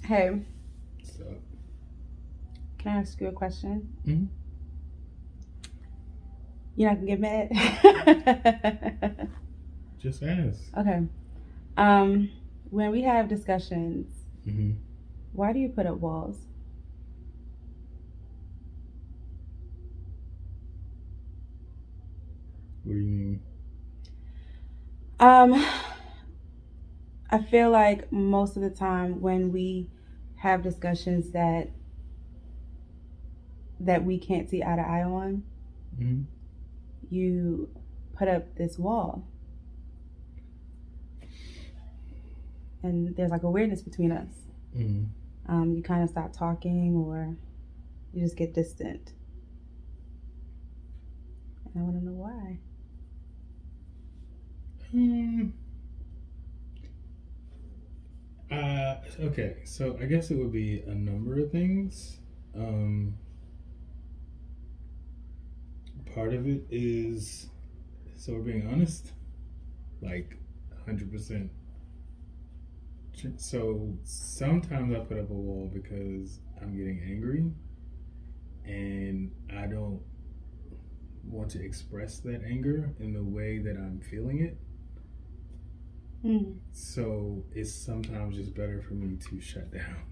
Hey, So, can I ask you a question? mm-hmm. You're not gonna get mad? Just ask. Okay. Um, when we have discussions, Mm-hmm. why do you put up walls? What do you mean? Um, I feel like most of the time when we have discussions that we can't see eye to eye on, Mm-hmm. you put up this wall, and there's like a weirdness between us. Mm-hmm. You kind of stop talking, or you just get distant. And I want to know why. Um, okay, so I guess it would be a number of things. Um, Part of it is, so we're being honest, like 100%. So sometimes I put up a wall because I'm getting angry and I don't want to express that anger in the way that I'm feeling it. Mm. So it's sometimes just better for me to shut down.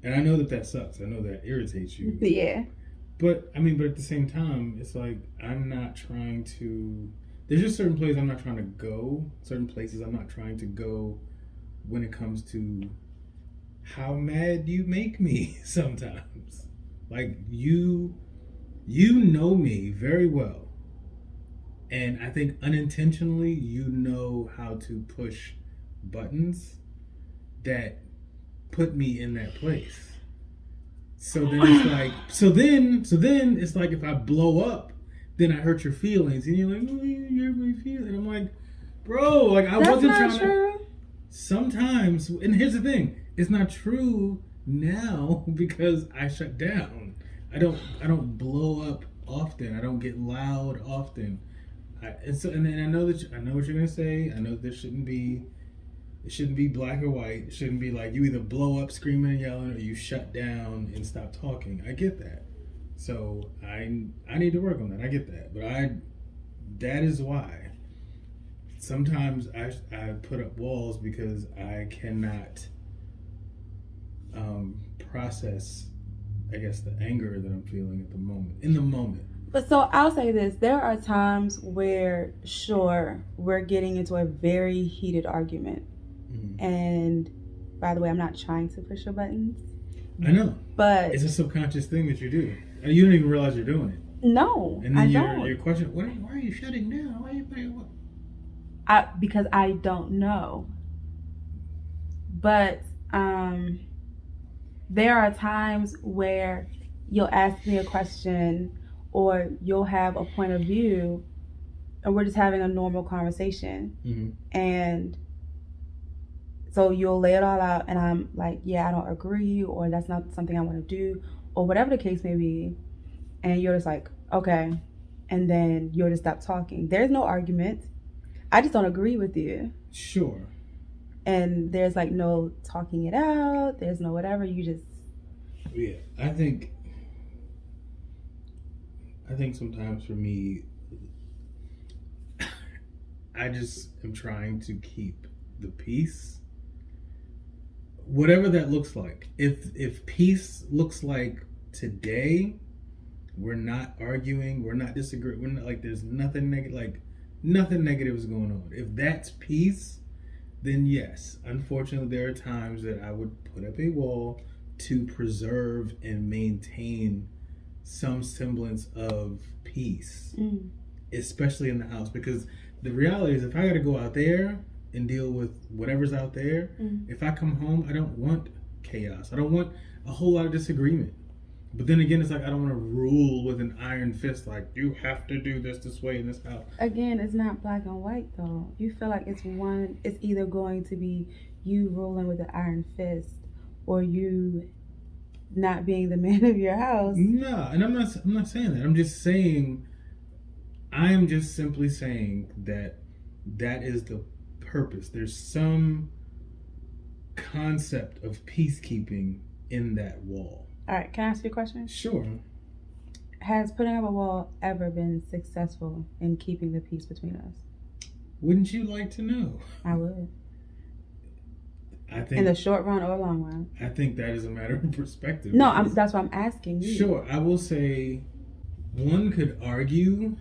And I know that sucks. I know that irritates you. Yeah. But at the same time, it's like I'm not trying to. There's just certain places I'm not trying to go. Certain places I'm not trying to go when it comes to how mad you make me sometimes. Like you know me very well. And I think unintentionally you know how to push buttons that put me in that place. So then it's like so then it's like if I blow up, then I hurt your feelings and you're like, oh, you hurt my feelings. And I'm like, bro, like I That's wasn't not trying true. to sometimes and here's the thing, it's not true now because I shut down. I don't blow up often. I don't get loud often. And then I know what you're gonna say. I know there shouldn't be it shouldn't be black or white. It shouldn't be like you either blow up screaming and yelling or you shut down and stop talking. I get that. So I need to work on that. I get that. But that is why sometimes I put up walls because I cannot process I guess the anger that I'm feeling at the moment. In the moment. But so I'll say this: there are times where, sure, we're getting into a very heated argument, and by the way, I'm not trying to push your buttons. I know, but it's a subconscious thing that you do. You don't even realize you're doing it. No, and then I you're, don't. You're questioning, why are you shutting down? Why are you putting what? Because I don't know. But there are times where you'll ask me a question or you'll have a point of view and we're just having a normal conversation. And so you'll lay it all out and I'm like, yeah, I don't agree, or that's not something I want to do, or whatever the case may be. And you're just like, okay. And then you'll just stop talking. There's no argument. I just don't agree with you. Sure. And there's like no talking it out. There's no whatever. You just. Yeah, I think sometimes for me, I just am trying to keep the peace. Whatever that looks like. If peace looks like today, we're not arguing, we're not disagreeing, we're not like there's nothing negative, like nothing negative is going on. If that's peace, then yes. Unfortunately, there are times that I would put up a wall to preserve and maintain some semblance of peace, especially in the house. Because the reality is, if I got to go out there and deal with whatever's out there, if I come home, I don't want chaos. I don't want a whole lot of disagreement. But then again, it's like I don't want to rule with an iron fist, like you have to do this way in this house. Again, it's not black and white though. You feel like it's either going to be you ruling with an iron fist or you not being the man of your house. No, and I'm not saying that. I am just simply saying that is the purpose. There's some concept of peacekeeping in that wall. All right, can I ask you a question? Sure. Has putting up a wall ever been successful in keeping the peace between us? Wouldn't you like to know? I would. I think in the short run or long run. I think that is a matter of perspective. No, that's what I'm asking you. Sure, I will say one could argue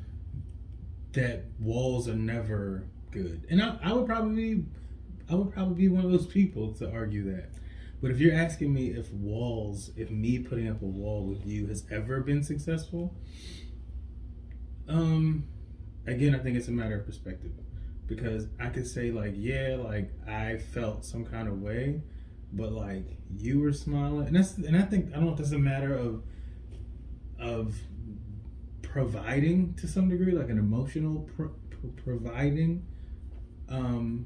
that walls are never good, and I would probably be one of those people to argue that. But if you're asking me if me putting up a wall with you has ever been successful, again, I think it's a matter of perspective. Because I could say like, yeah, like I felt some kind of way, but like you were smiling, and I think I don't know if that's a matter of providing to some degree, like an emotional providing, an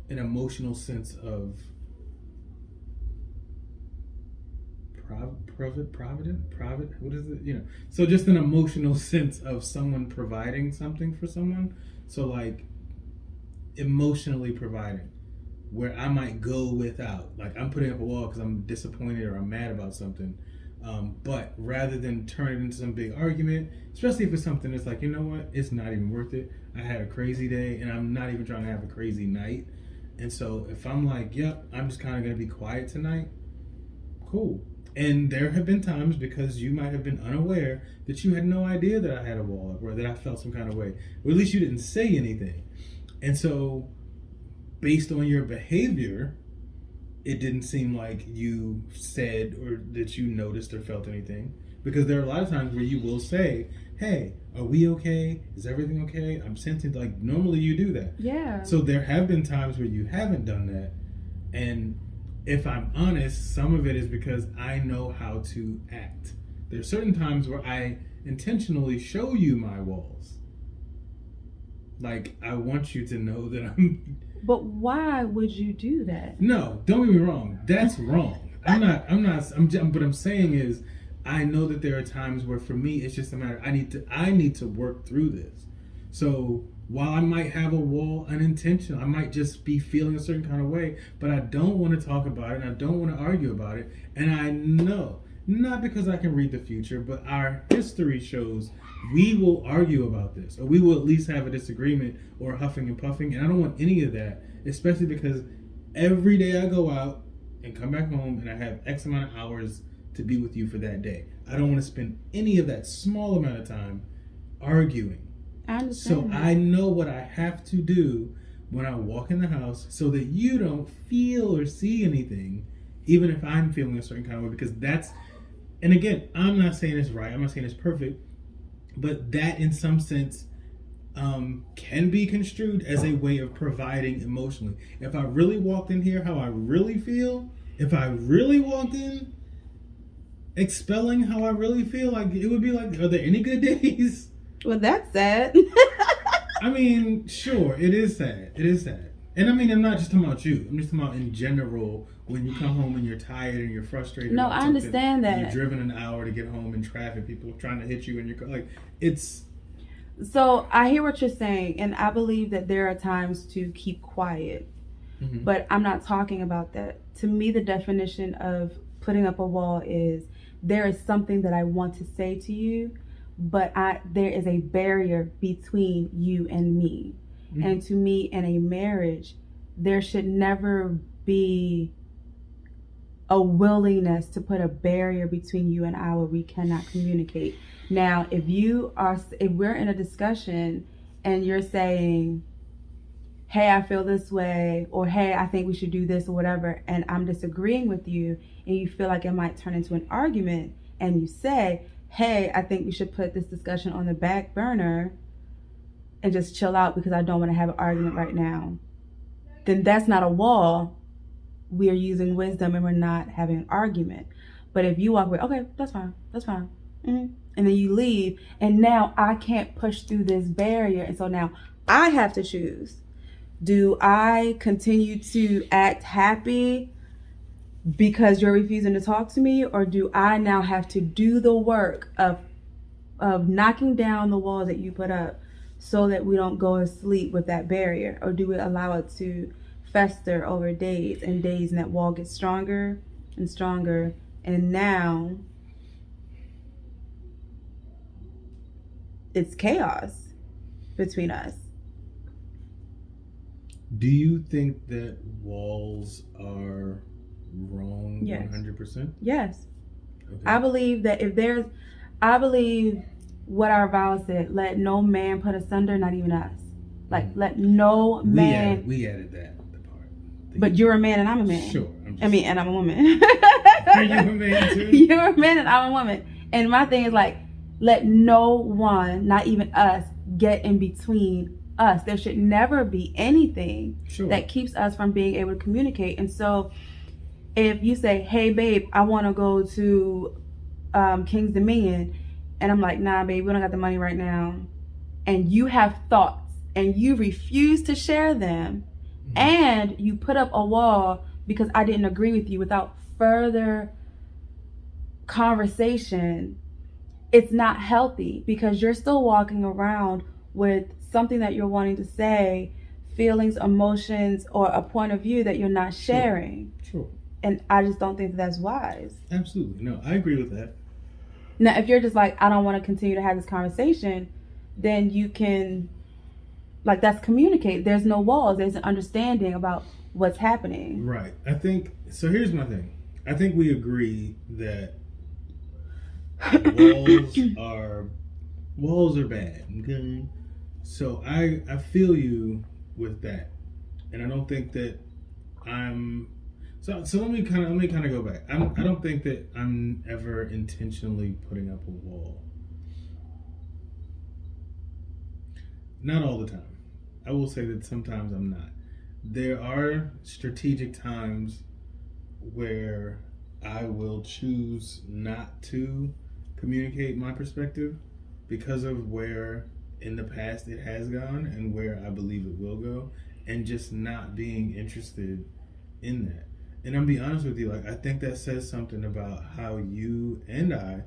emotional sense of provident. What is it? So just an emotional sense of someone providing something for someone. So like, emotionally providing, where I might go without, like I'm putting up a wall because I'm disappointed or I'm mad about something, but rather than turn it into some big argument, especially if it's something that's like, you know what, it's not even worth it, I had a crazy day and I'm not even trying to have a crazy night, and so if I'm like, yep, I'm just kind of going to be quiet tonight, cool. And there have been times, because you might have been unaware, that you had no idea that I had a wall up or that I felt some kind of way, or at least you didn't say anything. And so, based on your behavior, it didn't seem like you said or that you noticed or felt anything. Because there are a lot of times where you will say, hey, are we okay? Is everything okay? I'm sensing, like, normally you do that. Yeah. So there have been times where you haven't done that. And if I'm honest, some of it is because I know how to act. There are certain times where I intentionally show you my walls. Like, I want you to know that I'm... But why would you do that? No, don't get me wrong. That's wrong. But I'm saying is, I know that there are times where for me, it's just a matter, I need to work through this. So while I might have a wall unintentional, I might just be feeling a certain kind of way, but I don't want to talk about it and I don't want to argue about it. And I know, not because I can read the future, but our history shows we will argue about this, or we will at least have a disagreement or huffing and puffing, and I don't want any of that, especially because every day I go out and come back home and I have X amount of hours to be with you for that day. I don't want to spend any of that small amount of time arguing. I understand. So that. I know what I have to do when I walk in the house so that you don't feel or see anything, even if I'm feeling a certain kind of way, because that's, and again, I'm not saying it's right, I'm not saying it's perfect, but that in some sense can be construed as a way of providing emotionally. If I really walked in here how I really feel, if I really walked in expelling how I really feel, like it would be like, are there any good days? Well, that's sad. I mean, sure, it is sad. It is sad. And I mean, I'm not just talking about you. I'm just talking about in general, when you come home and you're tired and you're frustrated. No, I understand that. You've driven an hour to get home in traffic, people trying to hit you in your car. Like, it's... So, I hear what you're saying, and I believe that there are times to keep quiet. Mm-hmm. But I'm not talking about that. To me, the definition of putting up a wall is there is something that I want to say to you, but there is a barrier between you and me. Mm-hmm. And to me, in a marriage, there should never be a willingness to put a barrier between you and I where we cannot communicate. Now, if we're in a discussion and you're saying, hey, I feel this way, or hey, I think we should do this or whatever, and I'm disagreeing with you and you feel like it might turn into an argument, and you say, hey, I think we should put this discussion on the back burner and just chill out because I don't want to have an argument right now, then that's not a wall. We are using wisdom and we're not having an argument. But if you walk away, okay, that's fine. Mm-hmm. And then you leave, and now I can't push through this barrier. And so now I have to choose. Do I continue to act happy because you're refusing to talk to me? Or do I now have to do the work of knocking down the walls that you put up so that we don't go to sleep with that barrier? Or do we allow it to fester over days and days, and that wall gets stronger and stronger, and now it's chaos between us. Do you think that walls are wrong? Yes. 100%? Yes. Okay. I believe that I believe what our vow said, let no man put asunder, not even us. Like, let no man. We added that, the part. But you're a man and I'm a man. Sure. And I'm a woman. Are you a man too? You're a man and I'm a woman. And my thing is like, let no one, not even us, get in between us. There should never be anything that keeps us from being able to communicate. And so if you say, hey babe, I want to go to King's Dominion, and I'm like, nah babe, we don't got the money right now, and you have thoughts and you refuse to share them, and you put up a wall because I didn't agree with you without further conversation, it's not healthy, because you're still walking around with something that you're wanting to say, feelings, emotions, or a point of view that you're not sharing. Sure. And I just don't think that's wise. Absolutely. No, I agree with that. Now, if you're just like, I don't want to continue to have this conversation, then you can, like, that's communicate. There's no walls. There's an understanding about what's happening. Right. I think, so here's my thing. I think we agree that walls are bad. Okay. So I feel you with that, and I don't think that I'm. So let me kind of go back. I don't think that I'm ever intentionally putting up a wall. Not all the time. I will say that sometimes I'm not. There are strategic times where I will choose not to communicate my perspective because of where in the past it has gone and where I believe it will go, and just not being interested in that. And I'm be honest with you, like, I think that says something about how you and I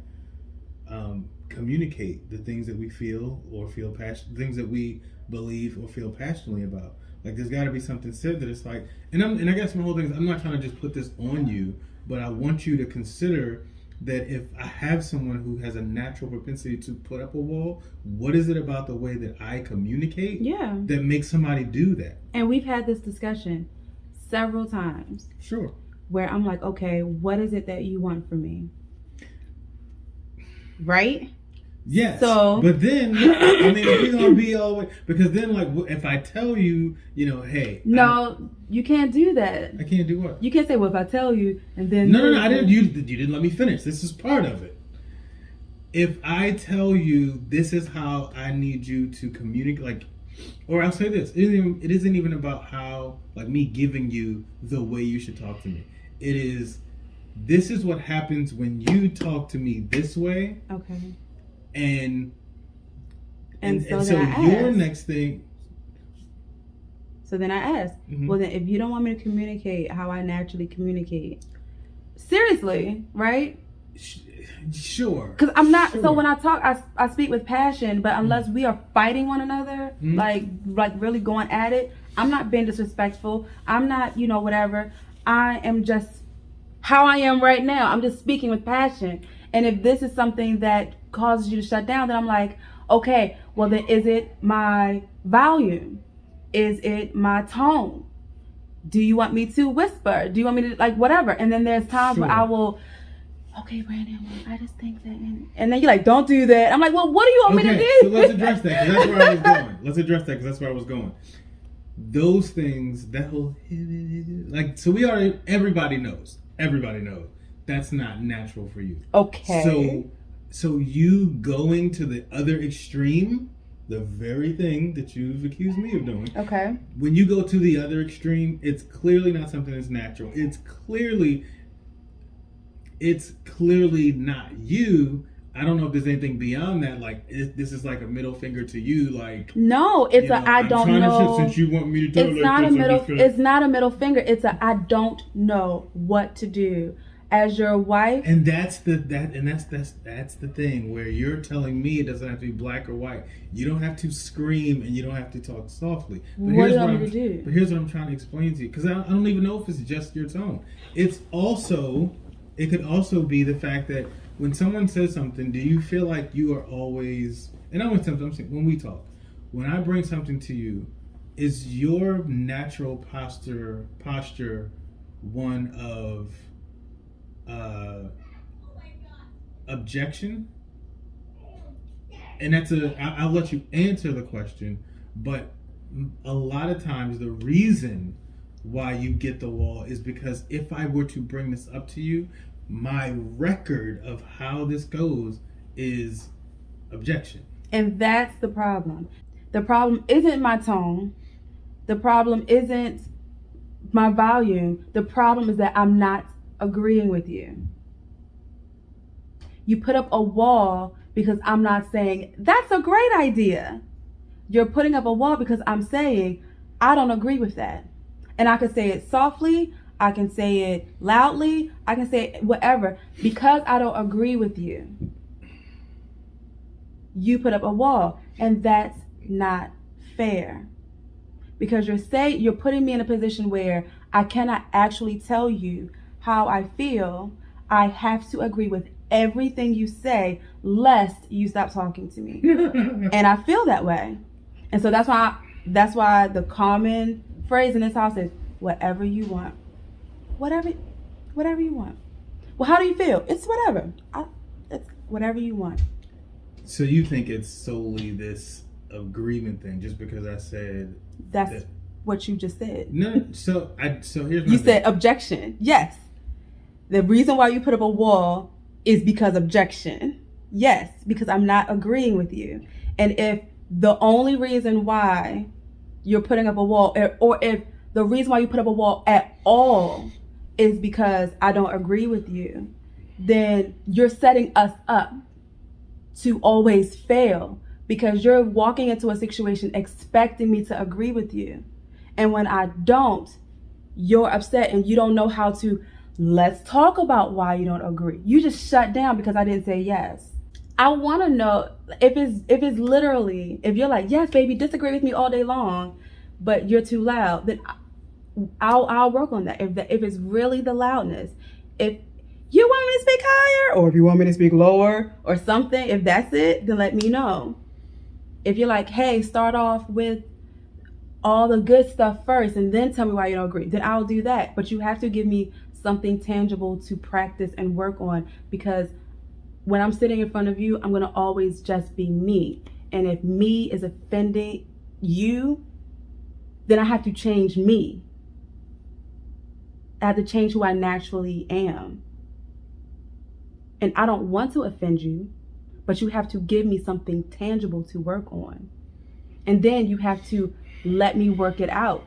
communicate the things that we feel or feel passion, things that we believe or feel passionately about. Like, there's got to be something said that it's like, and I guess my whole thing is, I'm not trying to just put this on you, but I want you to consider that if I have someone who has a natural propensity to put up a wall, what is it about the way that I communicate that makes somebody do that? And we've had this discussion several times. Sure. Where I'm like, okay, what is it that you want from me? Right? Yes. So, but then, I mean, if we're going to be all the way, because then, like, if I tell you, hey. No, you can't do that. I can't do what? You can't say, well, if I tell you, and then. No, I didn't. You didn't let me finish. This is part of it. If I tell you, this is how I need you to communicate, like, or I'll say this, it isn't even about how, like, me giving you the way you should talk to me. It is, this is what happens when you talk to me this way. Okay. And so your next thing. So then I asked, well, then if you don't want me to communicate how I naturally communicate, seriously, right? Sure. Because I'm not. Sure. So when I talk, I speak with passion. But unless we are fighting one another, like really going at it, I'm not being disrespectful. I'm not, whatever. I am just how I am right now. I'm just speaking with passion. And if this is something that causes you to shut down, then I'm like, okay, well then is it my volume? Is it my tone? Do you want me to whisper? Do you want me to, like, whatever? And then there's times where I will, okay, Brandon, well, I just think that, and then you're like, don't do that. I'm like, well, what do you want me to do? So let's address that, because that's where I was going. Let's address that, because that's where I was going. Those things, that whole, like, so everybody knows, that's not natural for you. Okay. So you going to the other extreme, the very thing that you've accused me of doing. Okay. When you go to the other extreme, it's clearly not something that's natural. It's clearly not you. I don't know if there's anything beyond that. Like, this is like a middle finger to you. Like, no, it's I don't know. Since you want me to do it's not a middle. It's not a middle finger. It's I don't know what to do as your wife. And that's the thing where you're telling me it doesn't have to be black or white. You don't have to scream and you don't have to talk softly. But What do you want me to do? But here's what I'm trying to explain to you, because I don't even know if it's just your tone. It could also be the fact that when someone says something, do you feel like you are always, and I'm saying when we talk, when I bring something to you, is your natural posture one of objection? And I'll let you answer the question, but a lot of times the reason why you get the wall is because if I were to bring this up to you, my record of how this goes is objection. And that's the problem. The problem isn't my tone. The problem isn't my volume. The problem is that I'm not agreeing with you. You put up a wall because I'm not saying, that's a great idea. You're putting up a wall because I'm saying, I don't agree with that. And I can say it softly, I can say it loudly, I can say it whatever. Because I don't agree with you, you put up a wall. And that's not fair. Because you're putting me in a position where I cannot actually tell you how I feel. I have to agree with everything you say, lest you stop talking to me. And I feel that way. And so that's why the common phrase in this house is whatever you want. Whatever you want. Well, how do you feel? It's whatever. It's whatever you want. So you think it's solely this agreement thing, just because I said that's what you just said. No, so here's my you said objection. Yes. The reason why you put up a wall is because objection. Yes, because I'm not agreeing with you. And if the only reason why you're putting up a wall, or if the reason why you put up a wall at all is because I don't agree with you, then you're setting us up to always fail, because you're walking into a situation expecting me to agree with you. And when I don't, you're upset and you don't know how to, let's talk about why you don't agree. You just shut down because I didn't say yes. I want to know if it's literally, if you're like, yes, baby, disagree with me all day long, but you're too loud, then I'll work on that. If it's really the loudness, if you want me to speak higher, or if you want me to speak lower or something, if that's it, then let me know. If you're like, hey, start off with all the good stuff first and then tell me why you don't agree, then I'll do that. But you have to give me something tangible to practice and work on, because when I'm sitting in front of you, I'm going to always just be me. And if me is offending you, then I have to change me. I have to change who I naturally am. And I don't want to offend you, but you have to give me something tangible to work on. And then you have to let me work it out.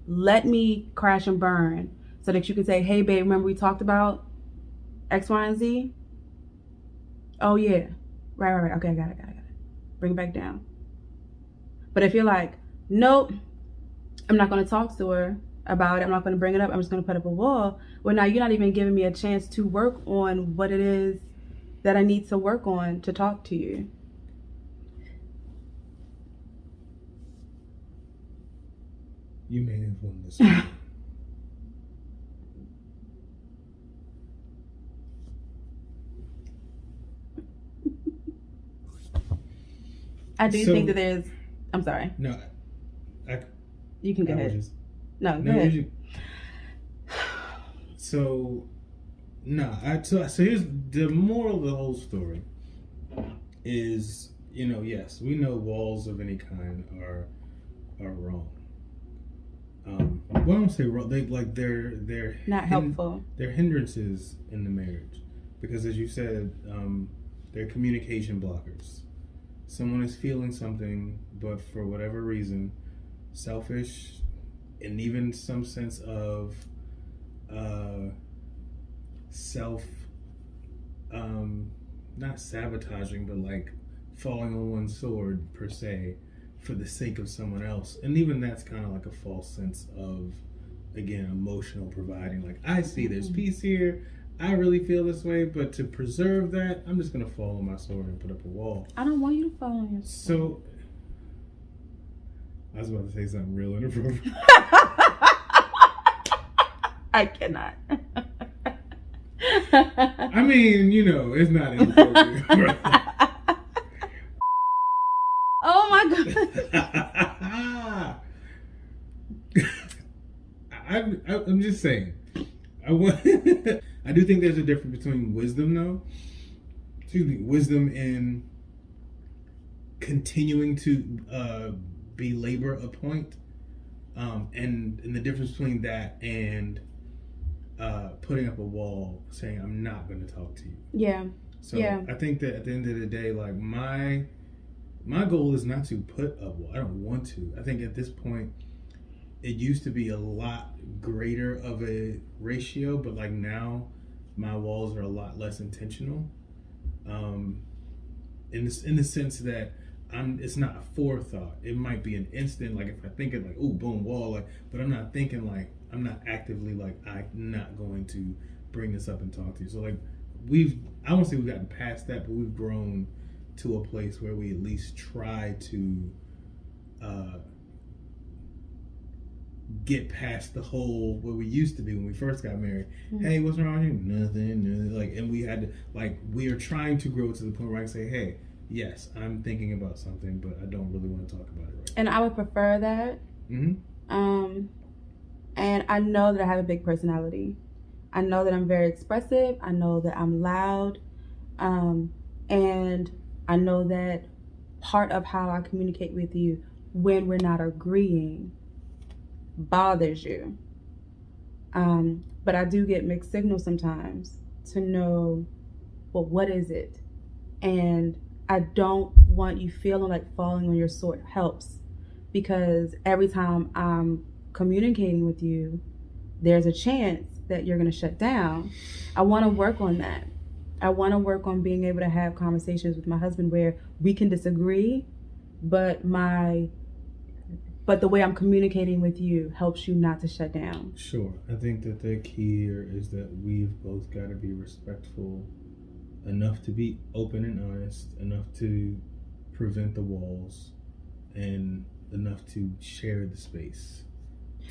Let me crash and burn so that you can say, hey, babe, remember we talked about X, Y, and Z? Oh, yeah. Right. Okay, I got it. Bring it back down. But if you're like, nope, I'm not going to talk to her about it, I'm not going to bring it up, I'm just going to put up a wall, well, now you're not even giving me a chance to work on what it is that I need to work on to talk to you. You may have won this one. I do think that there's, I'm sorry. No, you can go ahead. Go ahead. So here's the moral of the whole story is, yes, we know walls of any kind are wrong. Well, I don't say wrong. They're not helpful. They're hindrances in the marriage, because as you said, they're communication blockers. Someone is feeling something, but for whatever reason, selfish, and even some sense of self, not sabotaging, but like falling on one sword per se, for the sake of someone else. And even that's kind of like a false sense of, again, emotional providing. Like, I see there's peace here, I really feel this way, but to preserve that, I'm just gonna fall on my sword and put up a wall. I don't want you to fall on your sword. So, I was about to say something real inappropriate. I cannot. I mean, you know, it's not inappropriate. Oh my God. I'm just saying. I do think there's a difference between wisdom, though. Wisdom in continuing to belabor a point, and the difference between that and putting up a wall, saying I'm not going to talk to you. Yeah. So I think that at the end of the day, like my goal is not to put up a wall. I don't want to. I think at this point, it used to be a lot greater of a ratio, but like now, my walls are a lot less intentional. In the sense that it's not a forethought. It might be an instant, like if I think it like, oh, boom, wall, like, but I'm not thinking like, I'm not actively like, I'm not going to bring this up and talk to you. So like, I won't say we've gotten past that, but we've grown to a place where we at least try to get past the whole where we used to be when we first got married. Mm-hmm. Hey, what's wrong with you? Nothing. Like, and we had to, like, we are trying to grow to the point where I can say, hey, yes, I'm thinking about something, but I don't really want to talk about it right now. And I would prefer that. Mm-hmm. And I know that I have a big personality. I know that I'm very expressive. I know that I'm loud. And I know that part of how I communicate with you when we're not agreeing bothers you. But I do get mixed signals sometimes to know, well, what is it? And I don't want you feeling like falling on your sword helps, because every time I'm communicating with you, there's a chance that you're going to shut down. I want to work on that. I want to work on being able to have conversations with my husband where we can disagree, but the way I'm communicating with you helps you not to shut down. Sure. I think that the key here is that we've both got to be respectful enough to be open and honest, enough to prevent the walls, and enough to share the space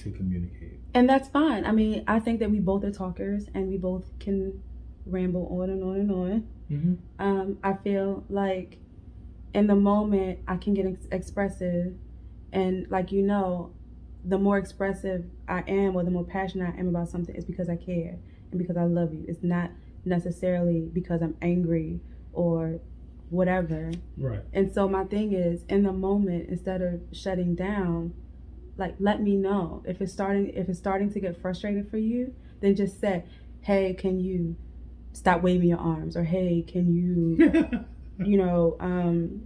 to communicate. And that's fine. I mean, I think that we both are talkers and we both can ramble on and on and on. Mm-hmm. I feel like in the moment I can get expressive, and like, you know, the more expressive I am or the more passionate I am about something, it's because I care and because I love you. It's not necessarily because I'm angry or whatever. Right. And so my thing is, in the moment, instead of shutting down, like, let me know. If it's starting to get frustrated for you, then just say, hey, can you stop waving your arms? Or hey, can you you know,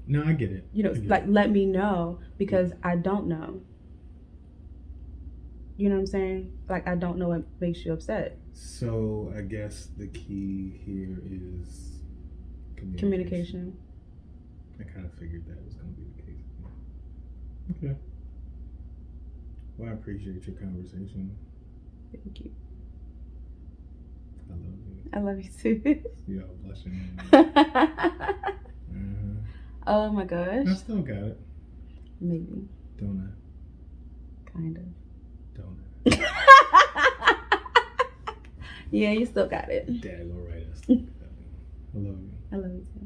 no, I get it. You know, like, let me know, because I don't know. You know what I'm saying? Like, I don't know what makes you upset. So I guess the key here is communication. I kind of figured that was going to be the case. Okay. Well, I appreciate your conversation. Thank you. I love you. I love you too. You're all blushing. Oh my gosh. I still got it. Maybe. Don't I? Kind of. Don't I? Yeah, you still got it. Dad will write us. I love you. I love you too.